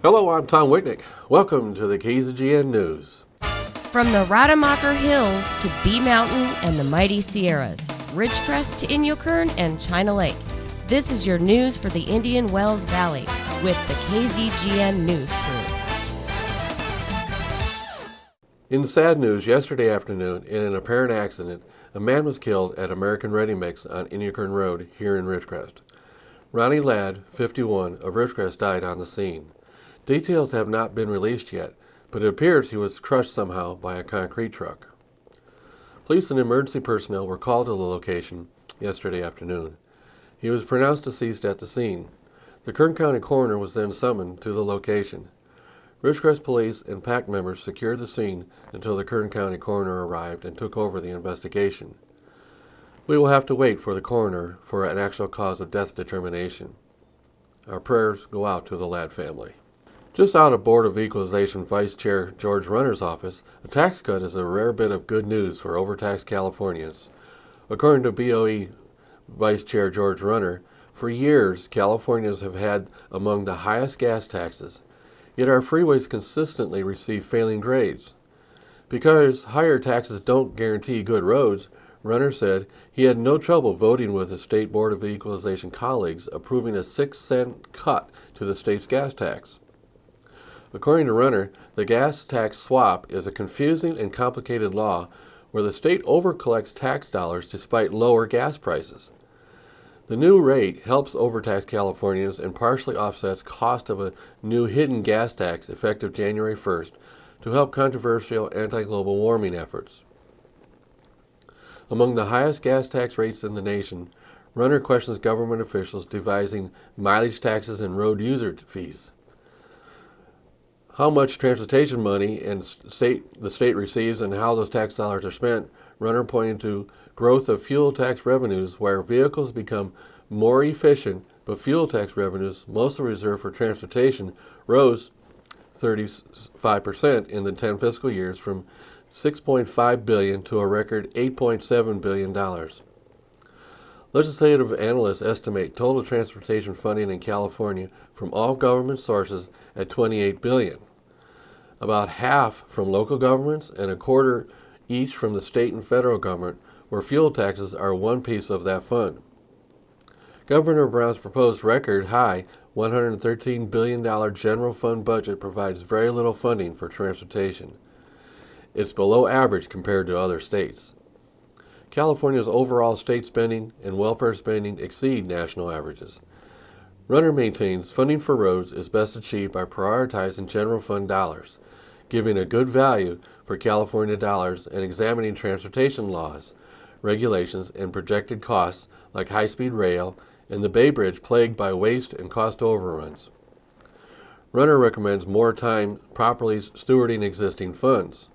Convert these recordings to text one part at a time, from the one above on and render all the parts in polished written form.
Hello, I'm Tom Wicknick. Welcome to the KZGN News. From the Rademacher Hills to Bee Mountain and the mighty Sierras, Ridgecrest to Inyokern and China Lake, this is your news for the Indian Wells Valley with the KZGN News crew. In sad news, yesterday afternoon, in an apparent accident, a man was killed at American Ready Mix on Inyokern Road here in Ridgecrest. Ronnie Ladd, 51, of Ridgecrest died on the scene. Details have not been released yet, but it appears he was crushed somehow by a concrete truck. Police and emergency personnel were called to the location yesterday afternoon. He was pronounced deceased at the scene. The Kern County coroner was then summoned to the location. Ridgecrest police and PAC members secured the scene until the Kern County coroner arrived and took over the investigation. We will have to wait for the coroner for an actual cause of death determination. Our prayers go out to the Ladd family. Just out of Board of Equalization Vice Chair George Runner's office, a tax cut is a rare bit of good news for overtaxed Californians. According to BOE Vice Chair George Runner, for years Californians have had among the highest gas taxes, yet our freeways consistently receive failing grades. Because higher taxes don't guarantee good roads, Runner said he had no trouble voting with his State Board of Equalization colleagues approving a 6-cent cut to the state's gas tax. According to Runner, the gas tax swap is a confusing and complicated law where the state overcollects tax dollars despite lower gas prices. The new rate helps overtaxed Californians and partially offsets cost of a new hidden gas tax effective January 1st to help controversial anti-global warming efforts. Among the highest gas tax rates in the nation, Runner questions government officials devising mileage taxes and road user fees. How much transportation money the state receives and how those tax dollars are spent, Runner pointed to growth of fuel tax revenues where vehicles become more efficient, but fuel tax revenues, mostly reserved for transportation, rose 35% in the 10 fiscal years from $6.5 billion to a record $8.7 billion. Legislative analysts estimate total transportation funding in California from all government sources at $28 billion. About half from local governments and a quarter each from the state and federal government, where fuel taxes are one piece of that fund. Governor Brown's proposed record high $113 billion general fund budget provides very little funding for transportation. It's below average compared to other states. California's overall state spending and welfare spending exceed national averages. Runner maintains funding for roads is best achieved by prioritizing general fund dollars, giving a good value for California dollars and examining transportation laws, regulations, and projected costs like high-speed rail and the Bay Bridge plagued by waste and cost overruns. Runner recommends more time properly stewarding existing funds.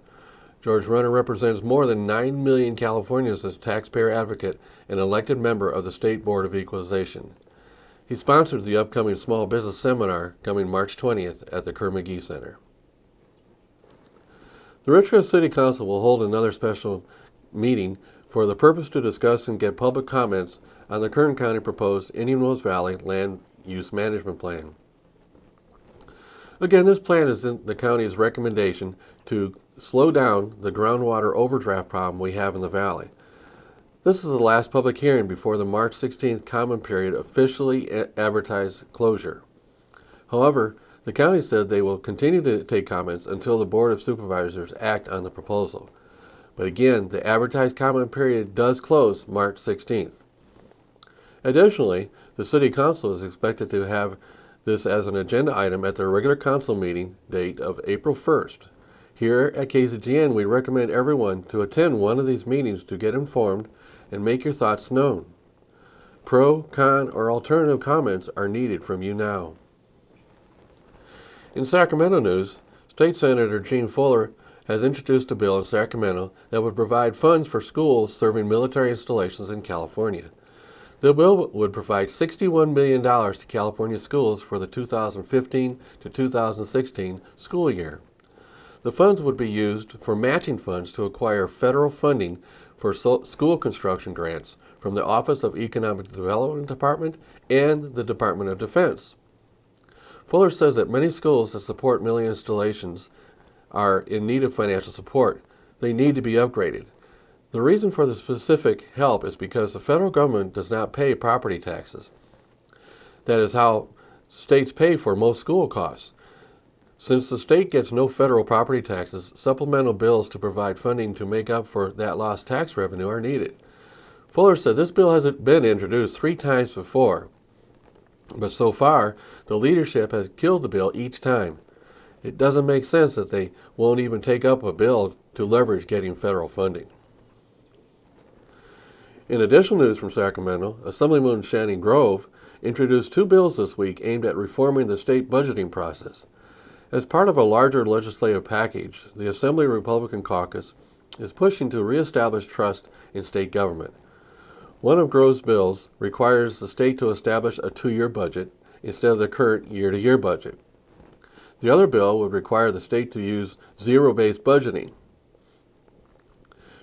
George Runner represents more than 9 million Californians as a taxpayer advocate and elected member of the State Board of Equalization. He sponsored the upcoming Small Business Seminar coming March 20th at the Kerr-McGee Center. The Ridgecrest City Council will hold another special meeting for the purpose to discuss and get public comments on the Kern County proposed Indian Wells Valley Land Use Management Plan. Again, this plan is in the county's recommendation to slow down the groundwater overdraft problem we have in the valley. This is the last public hearing before the March 16th comment period officially advertised closure. However, the county said they will continue to take comments until the Board of Supervisors act on the proposal. But again, the advertised comment period does close March 16th. Additionally, the City Council is expected to have this as an agenda item at their regular council meeting date of April 1st. Here at KZGN, we recommend everyone to attend one of these meetings to get informed and make your thoughts known. Pro, con, or alternative comments are needed from you now. In Sacramento news, State Senator Gene Fuller has introduced a bill in Sacramento that would provide funds for schools serving military installations in California. The bill would provide $61 million to California schools for the 2015 to 2016 school year. The funds would be used for matching funds to acquire federal funding for school construction grants from the Office of Economic Development Department and the Department of Defense. Fuller says that many schools that support milling installations are in need of financial support. They need to be upgraded. The reason for the specific help is because the federal government does not pay property taxes. That is how states pay for most school costs. Since the state gets no federal property taxes, supplemental bills to provide funding to make up for that lost tax revenue are needed. Fuller said this bill has been introduced 3 times before, but so far the leadership has killed the bill each time. It doesn't make sense that they won't even take up a bill to leverage getting federal funding. In additional news from Sacramento, Assemblywoman Shannon Grove introduced 2 bills this week aimed at reforming the state budgeting process. As part of a larger legislative package, the Assembly Republican Caucus is pushing to reestablish trust in state government. One of Grove's bills requires the state to establish a 2-year budget instead of the current year-to-year budget. The other bill would require the state to use zero-based budgeting.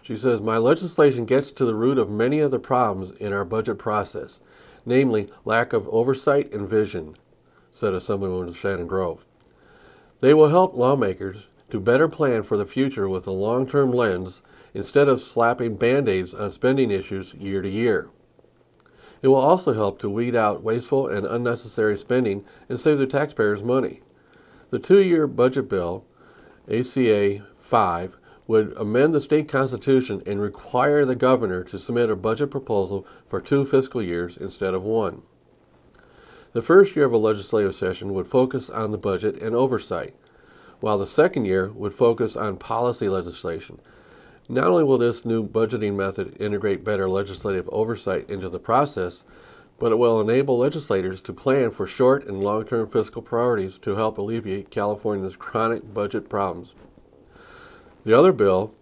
She says, "My legislation gets to the root of many of the problems in our budget process, namely lack of oversight and vision," said Assemblywoman Shannon Grove. "They will help lawmakers to better plan for the future with a long-term lens instead of slapping Band-Aids on spending issues year to year. It will also help to weed out wasteful and unnecessary spending and save the taxpayers money. The 2-year budget bill, ACA 5, would amend the state constitution and require the governor to submit a budget proposal for 2 fiscal years instead of 1. The first year of a legislative session would focus on the budget and oversight, while the second year would focus on policy legislation. Not only will this new budgeting method integrate better legislative oversight into the process, but it will enable legislators to plan for short and long-term fiscal priorities to help alleviate California's chronic budget problems. The other bill,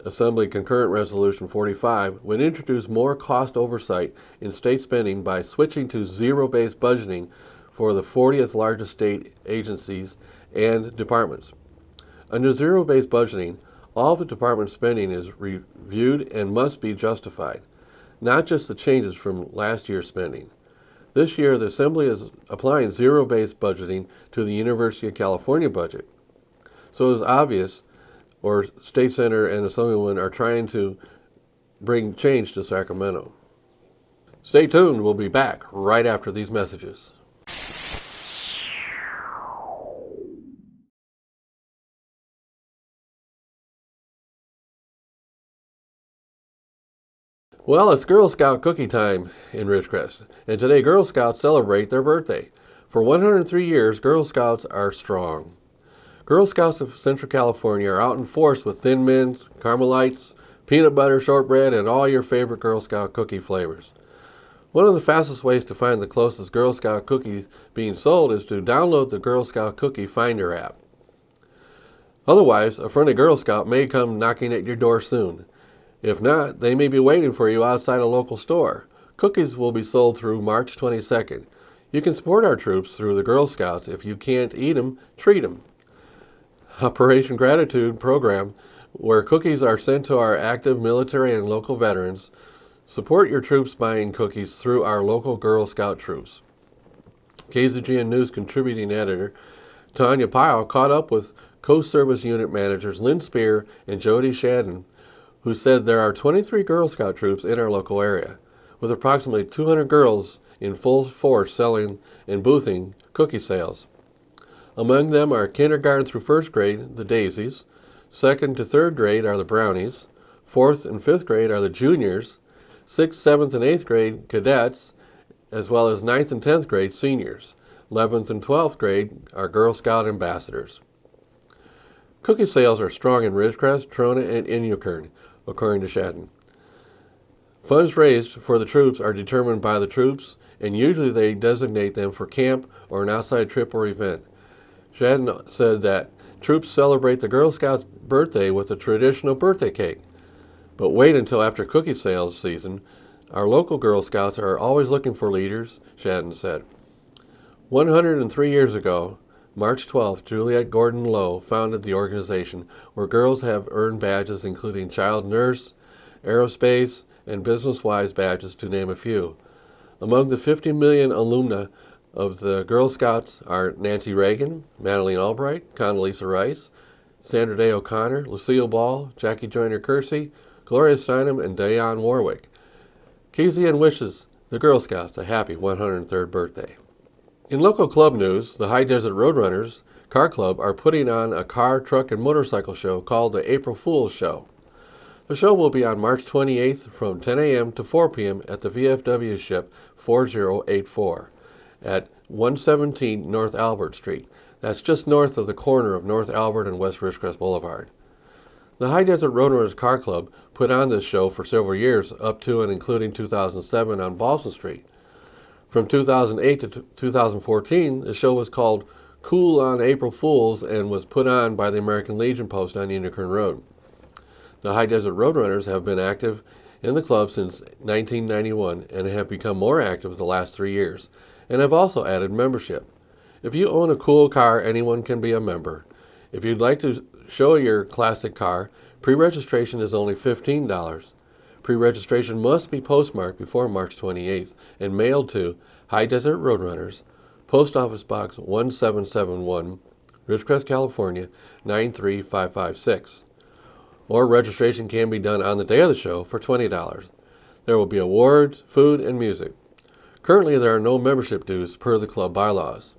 Assembly Concurrent Resolution 45, would introduce more cost oversight in state spending by switching to zero-based budgeting for the 40th largest state agencies and departments. Under zero-based budgeting, all the department spending is reviewed and must be justified, not just the changes from last year's spending. This year, the Assembly is applying zero-based budgeting to the University of California budget. So it is obvious, or State Senator and Assemblywoman are trying to bring change to Sacramento. Stay tuned. We'll be back right after these messages. Well, it's Girl Scout cookie time in Ridgecrest, and today Girl Scouts celebrate their birthday. For 103 years, Girl Scouts are strong. Girl Scouts of Central California are out in force with Thin Mints, Carmelites, peanut butter shortbread, and all your favorite Girl Scout cookie flavors. One of the fastest ways to find the closest Girl Scout cookies being sold is to download the Girl Scout Cookie Finder app. Otherwise, a friendly Girl Scout may come knocking at your door soon. If not, they may be waiting for you outside a local store. Cookies will be sold through March 22nd. You can support our troops through the Girl Scouts. If you can't eat them, treat them. Operation Gratitude program, where cookies are sent to our active military and local veterans. Support your troops buying cookies through our local Girl Scout troops. KZGN News contributing editor Tanya Pyle caught up with Coast Service Unit Managers Lynn Spear and Jody Shadden, who said there are 23 Girl Scout troops in our local area, with approximately 200 girls in full force selling and boothing cookie sales. Among them are kindergarten through 1st grade, the Daisies, 2nd to 3rd grade are the Brownies, 4th and 5th grade are the Juniors, 6th, 7th, and 8th grade Cadets, as well as 9th and 10th grade Seniors. 11th and 12th grade are Girl Scout Ambassadors. Cookie sales are strong in Ridgecrest, Trona, and Inyokern, according to Shadden. Funds raised for the troops are determined by the troops, and usually they designate them for camp or an outside trip or event. Shadden said that troops celebrate the Girl Scouts' birthday with a traditional birthday cake. But wait until after cookie sales season. Our local Girl Scouts are always looking for leaders, Shadden said. 103 years ago, March 12th, Juliette Gordon Lowe founded the organization, where girls have earned badges including Child Nurse, Aerospace, and Business Wise badges, to name a few. Among the 50 million alumna of the Girl Scouts are Nancy Reagan, Madeline Albright, Condoleezza Rice, Sandra Day O'Connor, Lucille Ball, Jackie Joyner Kersey, Gloria Steinem, and Dionne Warwick. KZN wishes the Girl Scouts a happy 103rd birthday. In local club news, the High Desert Roadrunners Car Club are putting on a car, truck, and motorcycle show called the April Fool's Show. The show will be on March 28th from 10 a.m. to 4 p.m. at the VFW ship 4084 at 117 North Albert Street. That's just north of the corner of North Albert and West Ridgecrest Boulevard. The High Desert Roadrunners Car Club put on this show for several years, up to and including 2007 on Boston Street. From 2008 to 2014, the show was called Cool on April Fools and was put on by the American Legion Post on Union Road. The High Desert Roadrunners have been active in the club since 1991 and have become more active the last 3 years, and have also added membership. If you own a cool car, anyone can be a member. If you'd like to show your classic car, pre-registration is only $15. Pre-registration must be postmarked before March 28th and mailed to High Desert Roadrunners, Post Office Box 1771, Ridgecrest, California 93556. Or registration can be done on the day of the show for $20. There will be awards, food, and music. Currently, there are no membership dues per the club bylaws.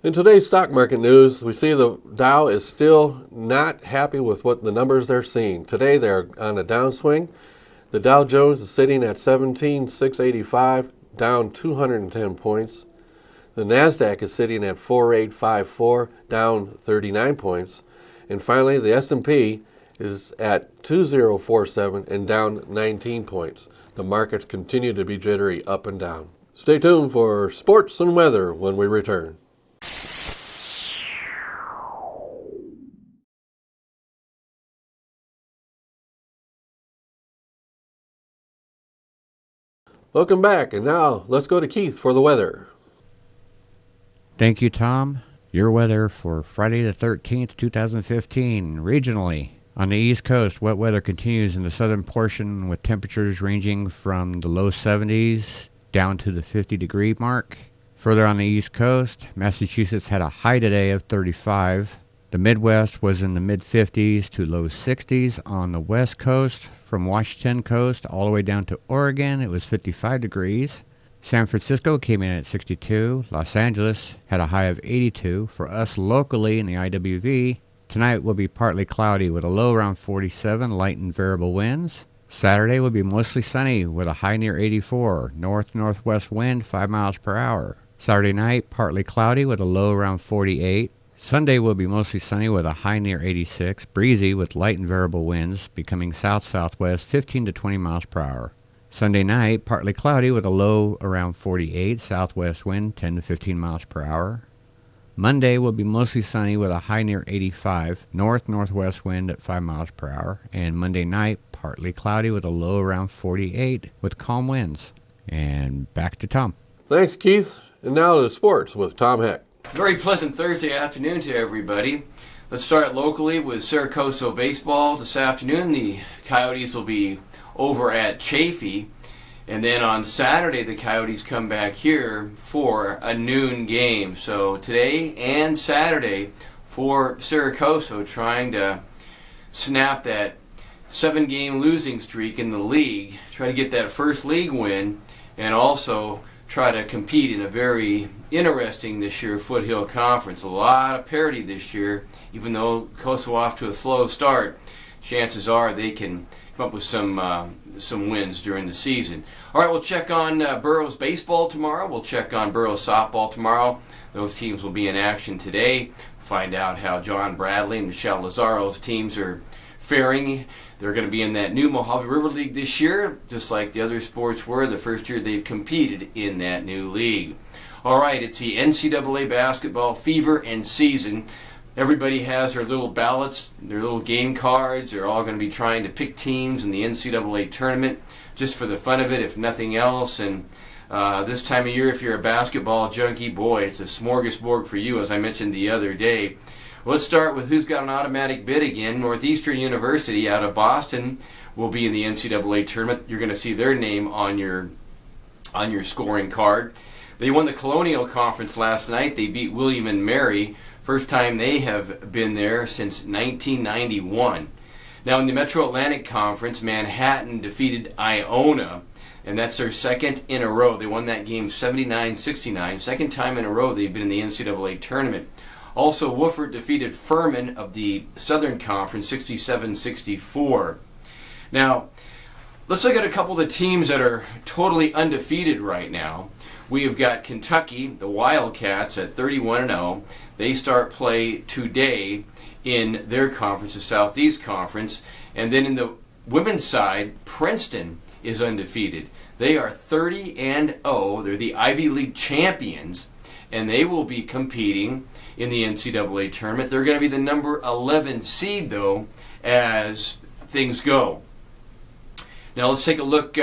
In today's stock market news, we see the Dow is still not happy with what the numbers they're seeing. Today, they're on a downswing. The Dow Jones is sitting at 17,685, down 210 points. The NASDAQ is sitting at 4854, down 39 points. And finally, the S&P is at 2047 and down 19 points. The markets continue to be jittery up and down. Stay tuned for sports and weather when we return. Welcome back, and now let's go to Keith for the weather. Thank you, Tom. Your weather for Friday the 13th, 2015, regionally. On the East Coast, wet weather continues in the southern portion with temperatures ranging from the low 70s down to the 50-degree mark. Further on the East Coast, Massachusetts had a high today of 35. The Midwest was in the mid-50s to low 60s. On the West Coast, from Washington coast all the way down to Oregon, it was 55 degrees. San Francisco came in at 62. Los Angeles had a high of 82. For us locally in the IWV, tonight will be partly cloudy with a low around 47, light and variable winds. Saturday will be mostly sunny with a high near 84, north-northwest wind 5 miles per hour. Saturday night, partly cloudy with a low around 48. Sunday will be mostly sunny with a high near 86, breezy with light and variable winds, becoming south-southwest 15 to 20 miles per hour. Sunday night, partly cloudy with a low around 48, southwest wind 10 to 15 miles per hour. Monday will be mostly sunny with a high near 85, north-northwest wind at 5 miles per hour. And Monday night, partly cloudy with a low around 48 with calm winds. And back to Tom. Thanks, Keith. And now to sports with Tom Heck. Very pleasant Thursday afternoon to everybody. Let's start locally with Saracoso baseball. This afternoon, the Coyotes will be over at Chaffee. And then on Saturday, the Coyotes come back here for a noon game. So today and Saturday for Saracoso, trying to snap that 7-game losing streak in the league, try to get that first league win, and also try to compete in a very interesting this year Foothill Conference. A lot of parity this year. Even though Coastal off to a slow start, chances are they can come up with some wins during the season. All right, we'll check on Burroughs baseball tomorrow. We'll check on Burroughs softball tomorrow. Those teams will be in action today. Find out how John Bradley and Michelle Lazzaro's teams are faring. They're going to be in that new Mojave River League this year, just like the other sports were the first year they've competed in that new league. All right, it's the NCAA basketball fever and season. Everybody has their little ballots, their little game cards. They're all going to be trying to pick teams in the NCAA tournament just for the fun of it, if nothing else. And this time of year, if you're a basketball junkie, boy, it's a smorgasbord for you, as I mentioned the other day. Let's start with who's got an automatic bid again. Northeastern University out of Boston will be in the NCAA tournament. You're going to see their name on your scoring card. They won the Colonial Conference last night. They beat William and Mary. First time they have been there since 1991. Now in the Metro Atlantic Conference, Manhattan defeated Iona, and that's their second in a row. They won that game 79-69. Second time in a row they've been in the NCAA tournament. Also, Wofford defeated Furman of the Southern Conference 67-64. Now, let's look at a couple of the teams that are totally undefeated right now. We have got Kentucky, the Wildcats, at 31-0. They start play today in their conference, the Southeast Conference. And then in the women's side, Princeton is undefeated. They are 30-0. They're the Ivy League champions, and they will be competing in the NCAA tournament. They're going to be the number 11 seed, though, as things go. Now let's take a look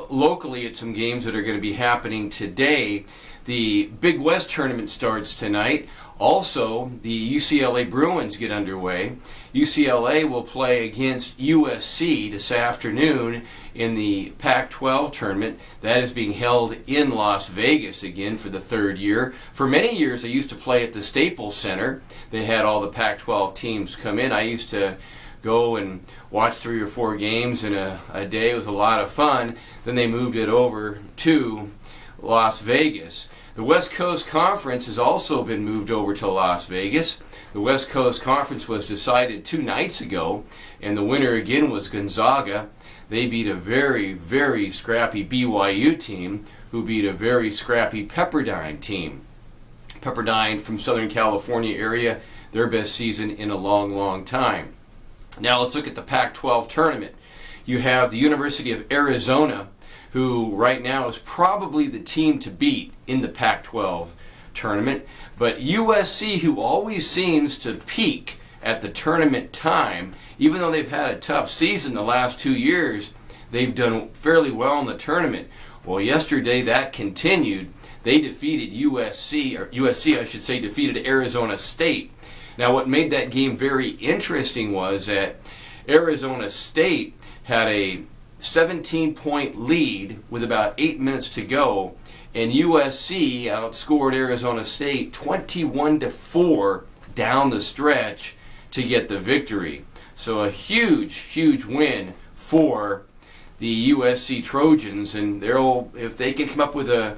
locally at some games that are going to be happening today. The Big West tournament starts tonight. Also, the UCLA Bruins get underway. UCLA will play against USC this afternoon in the Pac-12 tournament. That is being held in Las Vegas again for the third year. For many years, they used to play at the Staples Center. They had all the Pac-12 teams come in. I used to go and watch 3 or 4 games in a day. It was a lot of fun. Then they moved it over to Las Vegas. The West Coast Conference has also been moved over to Las Vegas. The West Coast Conference was decided 2 nights ago, and the winner again was Gonzaga. They beat a very, very scrappy BYU team, who beat a very scrappy Pepperdine team. Pepperdine from Southern California area, their best season in a long, long time. Now let's look at the Pac-12 tournament. You have the University of Arizona, who right now is probably the team to beat in the Pac-12 tournament. But USC, who always seems to peak at the tournament time, even though they've had a tough season the last 2 years, they've done fairly well in the tournament. Well, yesterday that continued. They defeated USC I should say, defeated Arizona State. Now what made that game very interesting was that Arizona State had a 17-point lead with about 8 minutes to go, and USC outscored Arizona State 21-4 down the stretch to get the victory. So a huge, huge win for the USC Trojans, and if they can come up with a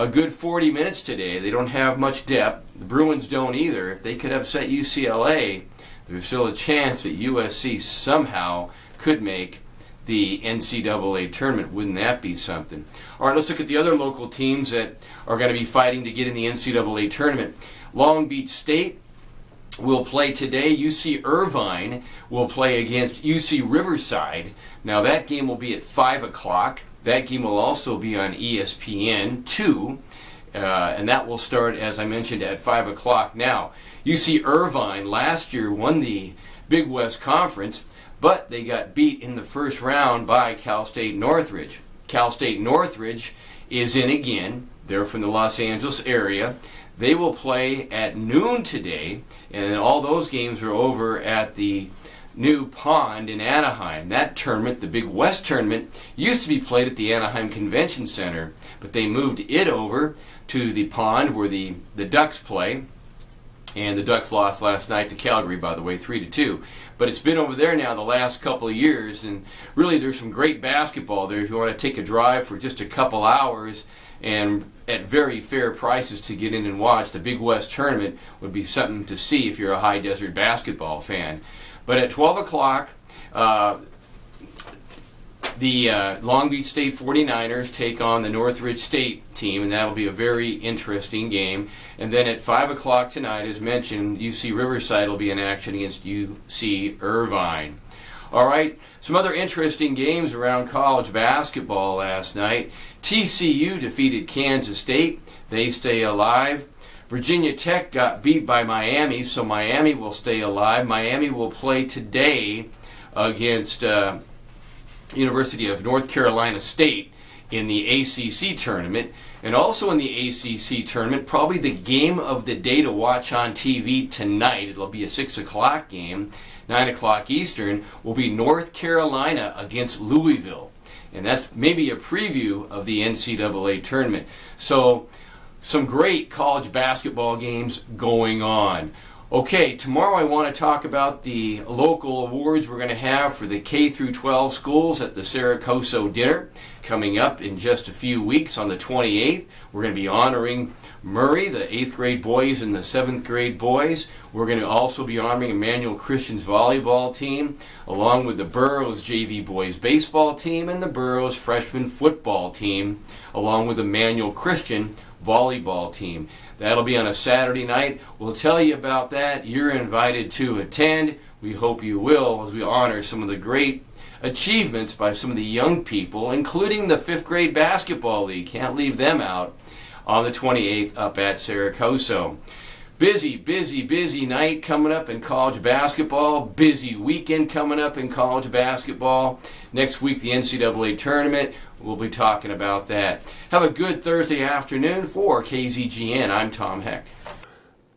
good 40 minutes today, they don't have much depth. The Bruins don't either. If they could upset UCLA, there's still a chance that USC somehow could make the NCAA tournament. Wouldn't that be something? All right, let's look at the other local teams that are going to be fighting to get in the NCAA tournament. Long Beach State will play today. UC Irvine will play against UC Riverside. Now that game will be at 5 o'clock. That game will also be on ESPN2, and that will start, as I mentioned, at 5 o'clock. Now, UC Irvine last year won the Big West Conference, but they got beat in the first round by Cal State Northridge. Cal State Northridge is in again. They're from the Los Angeles area. They will play at noon today, and all those games are over at the new pond in Anaheim. That tournament, the Big West tournament, used to be played at the Anaheim Convention Center, but they moved it over to the pond where the Ducks play. And the Ducks lost last night to Calgary, by the way, 3-2. But it's been over there now the last couple of years, and really there's some great basketball there if you want to take a drive for just a couple hours and at very fair prices to get in and watch. The Big West tournament would be something to see if you're a high desert basketball fan. But at 12 o'clock, the Long Beach State 49ers take on the Northridge State team, and that'll be a very interesting game. And then at 5 o'clock tonight, as mentioned, UC Riverside will be in action against UC Irvine. All right, some other interesting games around college basketball last night. TCU defeated Kansas State. They stay alive. Virginia Tech got beat by Miami, so Miami will stay alive. Miami will play today against University of North Carolina State in the ACC tournament. And also in the ACC tournament, probably the game of the day to watch on TV tonight, it'll be a 6 o'clock game, 9 o'clock Eastern, will be North Carolina against Louisville. And that's maybe a preview of the NCAA tournament. So some great college basketball games going on. Okay, tomorrow I want to talk about the local awards we're going to have for the K through 12 schools at the Saracoso dinner coming up in just a few weeks on the 28th. We're going to be honoring Murray, the 8th grade boys and the 7th grade boys. We're going to also be honoring Emmanuel Christian's volleyball team, along with the Burroughs JV boys baseball team and the Burroughs freshman football team, along with Emmanuel Christian volleyball team. That'll be on a Saturday night. We'll tell you about that. You're invited to attend. We hope you will, as we honor some of the great achievements by some of the young people, including the 5th grade basketball league. Can't leave them out on the 28th up at Saracoso. Busy, busy, busy night coming up in college basketball. Busy weekend coming up in college basketball. Next week, the NCAA tournament. We'll be talking about that. Have a good Thursday afternoon for KZGN. I'm Tom Heck.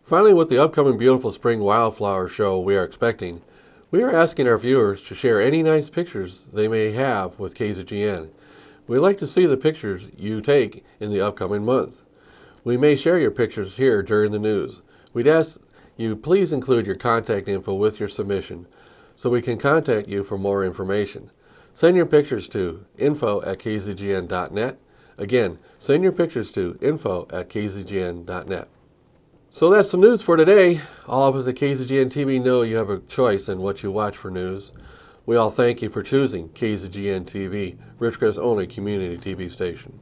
Finally, with the upcoming beautiful spring wildflower show we are expecting, we are asking our viewers to share any nice pictures they may have with KZGN. We'd like to see the pictures you take in the upcoming month. We may share your pictures here during the news. We'd ask you please include your contact info with your submission so we can contact you for more information. Send your pictures to info@kzgn.net. Again, send your pictures to info@kzgn.net. So that's the news for today. All of us at KZGN-TV know you have a choice in what you watch for news. We all thank you for choosing KZGN-TV, Ridgecrest's only community TV station.